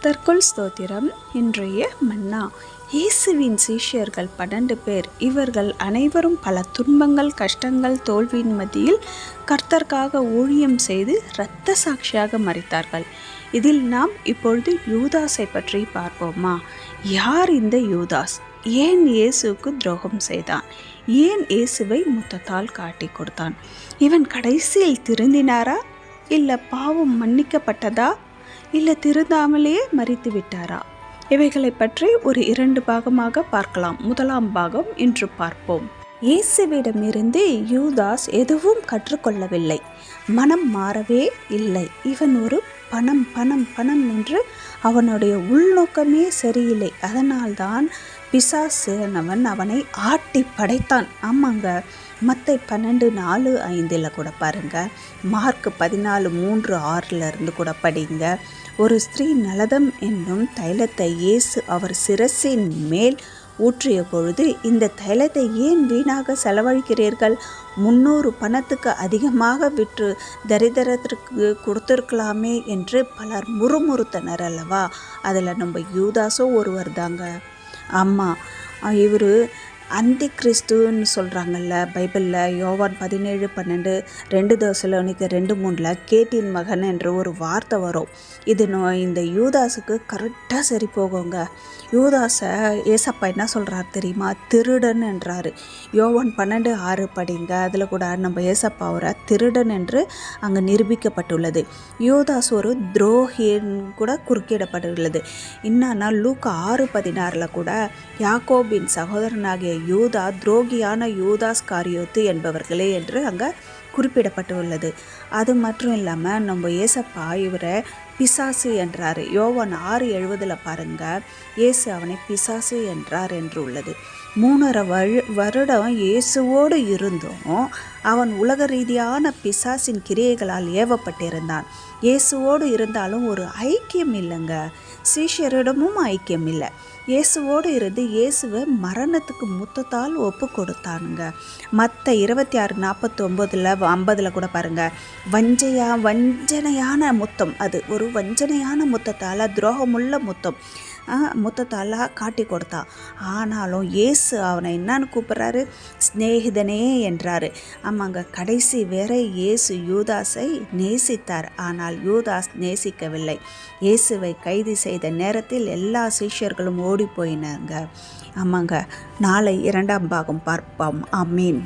கர்த்தர்க்குள் ஸ்தோத்திரம். இன்றைய மன்னா. இயேசுவின் சீஷர்கள் 12 பேர். இவர்கள் அனைவரும் பல துன்பங்கள், கஷ்டங்கள், தோல்வியின் மத்தியில் கர்த்தர்க்காக ஊழியம் செய்து இரத்த சாட்சியாக மரித்தார்கள். இதில் நாம் இப்பொழுது யூதாஸை பற்றி பார்ப்போமா? யார் இந்த யூதாஸ்? ஏன் இயேசுக்கு துரோகம் செய்தான்? ஏன் இயேசுவை முத்தத்தால் காட்டி கொடுத்தான்? இவன் கடைசியில் திருந்தினாரா? இல்லை பாவம் மன்னிக்கப்பட்டதா? இல்லை திருந்தாமலேயே மரித்து விட்டாரா? இவைகளை பற்றி ஒரு 2 பாகமாக பார்க்கலாம். முதலாம் பாகம் இன்று பார்ப்போம். இயேசுவிடமிருந்து யூதாஸ் எதுவும் கற்றுக்கொள்ளவில்லை. மனம் மாறவே இல்லை. இவன் ஒரு பணம் பணம் பணம் என்று அவனுடைய உள்நோக்கமே சரியில்லை. அதனால்தான் பிசாசுனவன் அவனை ஆட்டி படைத்தான். ஆமாங்க, மத்தை 12:4-5 கூட பாருங்க, மார்க் 14:3-6 கூட படிங்க. ஒரு ஸ்திரீ நலதம் என்னும் தைலத்தை இயேசு அவர் சிரசின் மேல் ஊற்றிய பொழுது, இந்த தைலத்தை ஏன் வீணாக செலவழிக்கிறீர்கள்? 300 பணத்துக்கு அதிகமாக விற்று தரித்திரத்திற்கு கொடுத்துருக்கலாமே என்று பலர் முறுமுறுத்தனர் அல்லவா? அதில் நம்ம யூதாஸோ ஒருவர் தாங்க. ஆமாம், இவர் அந்தி கிறிஸ்துன்னு சொல்கிறாங்கல்ல பைபிளில். யோவான் 17:12, 2 தெசலோனிக்கர் 2:3 கேட்டின் மகன் என்ற ஒரு வார்த்தை வரும். இது இந்த யூதாஸுக்கு கரெக்டாக சரி போகுங்க. யூதாஸை ஏசப்பா என்ன சொல்கிறார் தெரியுமா? திருடன் என்றார். யோவான் 12:6 படிங்க. அதில் கூட நம்ம ஏசப்பா அவரை திருடன் என்று அங்கே நிரூபிக்கப்பட்டுள்ளது. யூதாஸ் ஒரு துரோகின்னு கூட குறுக்கிடப்பட்டுள்ளது. என்னன்னா லூக்கா 6:16 கூட யாக்கோபின் சகோதரனாகிய யூதா துரோகியான யூதாஸ் காரியோத்து என்பவர்களே என்று அங்கே குறிப்பிடப்பட்டுள்ளது. அது மட்டும் இல்லாமல் நம்ம ஏசப்பா இவரை பிசாசு என்றார். யோவான் 6:70 பாருங்க, இயேசு அவனை பிசாசு என்றார் என்று உள்ளது. 3.5 வருடம் இயேசுவோடு இருந்தும் அவன் உலக ரீதியான பிசாசின் கிரியைகளால் ஏவப்பட்டிருந்தான். இயேசுவோடு இருந்தாலும் ஒரு ஐக்கியம் இல்லைங்க. சீஷரிடமும் ஐக்கியம் இல்லை. இயேசுவோடு இருந்து இயேசுவை மரணத்துக்கு முத்தத்தால் ஒப்பு கொடுத்தானுங்க. மத்த 26:49-50 கூட பாருங்கள், வஞ்சனையான முத்தம். அது ஒரு வஞ்சனையான முத்தத்தால், துரோகமுள்ள முத்தத்தால் காட்டி கொடுத்தான். ஆனாலும் இயேசு அவனை என்னன்னு கூப்பிட்றாரு? சிநேகிதனே என்றார். ஆமாங்க, கடைசி வேற இயேசு யூதாஸை நேசித்தார். ஆனால் யூதாஸ் நேசிக்கவில்லை. இயேசுவை கைது செய்த நேரத்தில் எல்லா சீஷர்களும் ஓடி போயினாங்க. ஆமாங்க, நாளை 2ஆம் பாகம் பார்ப்போம். ஆமீன்.